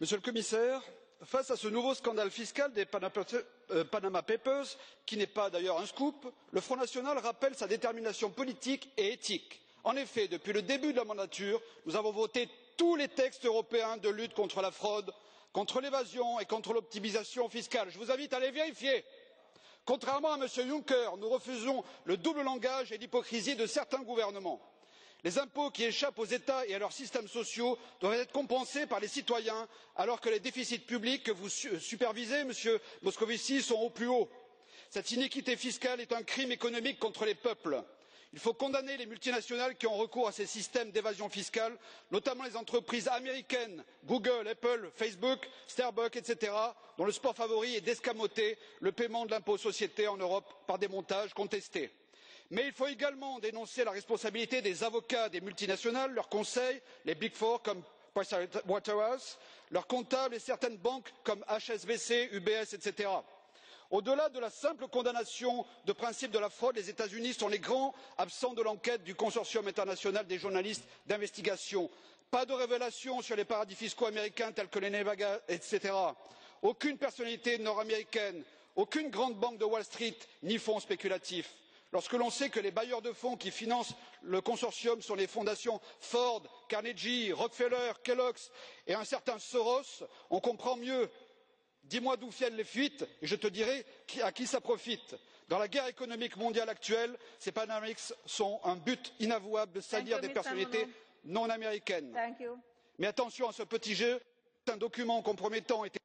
Monsieur le Commissaire, face à ce nouveau scandale fiscal des Panama Papers, qui n'est pas d'ailleurs un scoop, le Front national rappelle sa détermination politique et éthique. En effet, depuis le début de la mandature, nous avons voté tous les textes européens de lutte contre la fraude, contre l'évasion et contre l'optimisation fiscale. Je vous invite à les vérifier. Contrairement à M. Juncker, nous refusons le double langage et l'hypocrisie de certains gouvernements. Les impôts qui échappent aux États et à leurs systèmes sociaux doivent être compensés par les citoyens, alors que les déficits publics que vous supervisez, Monsieur Moscovici, sont au plus haut. Cette iniquité fiscale est un crime économique contre les peuples. Il faut condamner les multinationales qui ont recours à ces systèmes d'évasion fiscale, notamment les entreprises américaines Google, Apple, Facebook, Starbucks, etc., dont le sport favori est d'escamoter le paiement de l'impôt sur les sociétés en Europe par des montages contestés. Mais il faut également dénoncer la responsabilité des avocats des multinationales, leurs conseils, les Big Four comme Pricewaterhouse, leurs comptables et certaines banques comme HSBC, UBS, etc. Au delà de la simple condamnation de principe de la fraude, les États Unis sont les grands absents de l'enquête du consortium international des journalistes d'investigation. Pas de révélations sur les paradis fiscaux américains tels que les Nevada, etc. Aucune personnalité nord américaine, aucune grande banque de Wall Street ni fonds spéculatifs. Lorsque l'on sait que les bailleurs de fonds qui financent le consortium sont les fondations Ford, Carnegie, Rockefeller, Kellogg's et un certain Soros, on comprend mieux. Dis moi d'où viennent les fuites et je te dirai à qui ça profite. Dans la guerre économique mondiale actuelle, ces Panama Papers sont un but inavouable de salir des personnalités non américaines. Mais attention à ce petit jeu, un document compromettant était